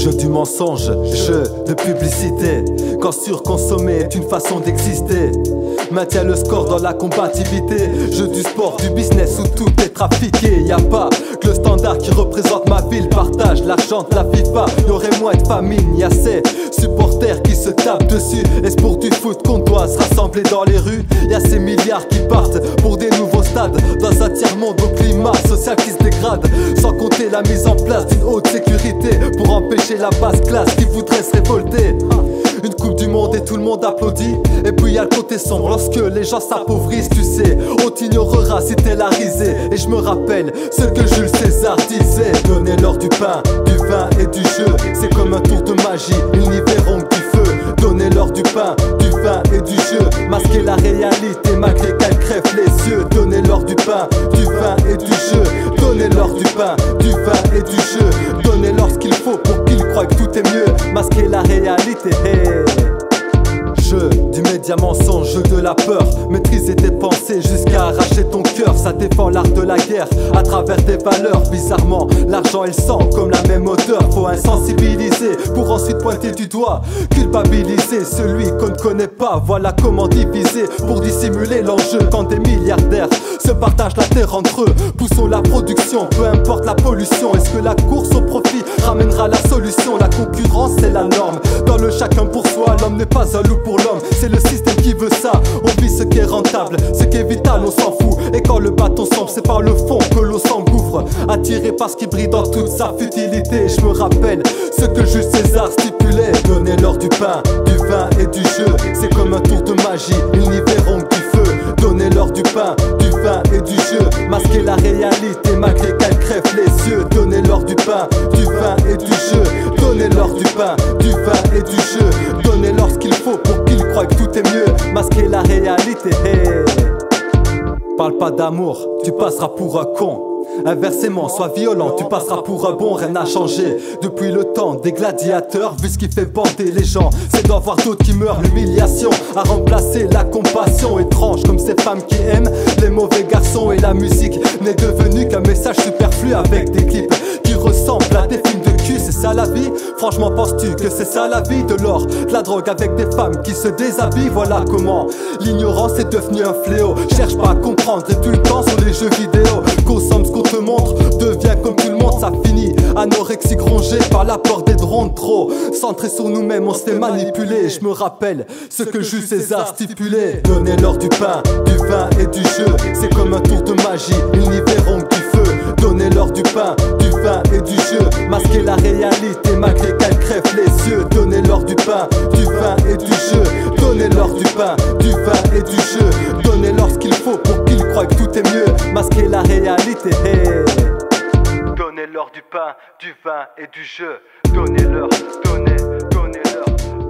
Jeu du mensonge, jeu de publicité. Quand surconsommer est une façon d'exister. Maintiens le score dans la combativité. Jeu du sport, du business où tout est trafiqué. Y'a pas que le standard qui représente ma ville. Partage l'argent de la FIFA, y'aurait moins de famine. Y'a ces supporters qui se tapent dessus. Est-ce pour du foot qu'on doit se rassembler dans les rues? Y'a ces milliards qui partent pour des nouveaux stades. Dans un tiers-monde au climat social qui se dégrade. Sans compter la mise en place d'une haute sécurité pour empêcher la basse classe qui voudrait se révolter. Une coupe du monde et tout le monde applaudit. Et puis y'a le côté sombre lorsque les gens s'appauvrissent, tu sais. On t'ignorera si t'es la risée. Et je me rappelle ce que Jules César disait: donnez-leur du pain, du vin et du jeu. C'est comme un tour de magie, ils n'y verront que du feu. Donnez-leur du pain, du vin et du jeu. Masquer la réalité malgré qu'elle crève les yeux. Donnez-leur du pain, du vin et du jeu. Donnez-leur du pain, du vin et du jeu. Donnez-leur ce qu'il faut pour qu'ils croient que tout est mieux. Masquer la réalité, hey. Jeu du média mensonge, jeu de la peur. Maîtriser tes pensées jusqu'à arracher ton cœur. Ça défend l'art de la guerre à travers des valeurs. Bizarrement, l'argent et le sang comme la même odeur. Faut insensibiliser pour ensuite pointer du doigt. Culpabiliser celui qu'on ne connaît pas. Voilà comment diviser pour dissimuler l'enjeu. Quand des milliardaires se partagent la terre entre eux, poussons la production, peu importe la pollution. Est-ce que la course au profit ramènera la solution? La concurrence c'est la norme. Dans le chacun pour soi, l'homme n'est pas un loup pour l'homme. C'est le système qui veut ça. On vit ce qui est rentable, ce qui est vital, on s'en fout. Et quand le bâton sombre, c'est par le fond que l'eau s'engouffre. Attiré par ce qui brille dans toute sa futilité. Je me rappelle ce que Jules César stipulait: donnez-leur du pain, du vin et du jeu. C'est comme un tour de magie, ils n'y verront que du feu. Donnez-leur du pain, du vin et du jeu. Masquer la réalité malgré qu'elle crève les yeux. Donnez-leur du pain, du vin et du jeu. Donnez-leur du pain, du vin et du jeu. Donnez-leur ce qu'il faut pour qu'ils croient que tout est mieux. Masquer la réalité, hey. Parle pas d'amour, tu passeras pour un con. Inversement, sois violent, tu passeras pour un bon. Rien n'a changé depuis le temps des gladiateurs. Vu ce qui fait bander les gens, c'est d'en voir d'autres qui meurent. L'humiliation a remplacé la compassion. Étrange comme ces femmes qui aiment les mauvais garçons. Et la musique n'est devenue qu'un message superflu avec des clips qui ressemblent à des films de cul. C'est ça la vie? Franchement, penses-tu que c'est ça la vie? De l'or, de la drogue avec des femmes qui se déshabillent. Voilà comment l'ignorance est devenue un fléau. Cherche pas à comprendre et tu le temps sur les jeux vidéo. Consomme ce qu'on te montre, deviens comme tout le monde, ça finit anorexique rongé par l'apport des drones. Trop centré sur nous-mêmes, on se fait manipuler. Je me rappelle ce que Jules César stipulait: donnez-leur du pain, du vin et du jeu. C'est comme un tour de magie, ils n'y verront que du feu. Donnez-leur du pain, du vin et du jeu. Masquer la réalité malgré qu'elle crève les yeux. Donnez-leur du pain, du vin et du jeu. Donnez-leur du pain, du vin et du jeu. Donnez-leur ce qu'il faut pour qu'ils croient que tout est mieux. Masquer la réalité, hey. Donnez-leur du pain, du vin et du jeu. Donnez-leur, donnez-leur.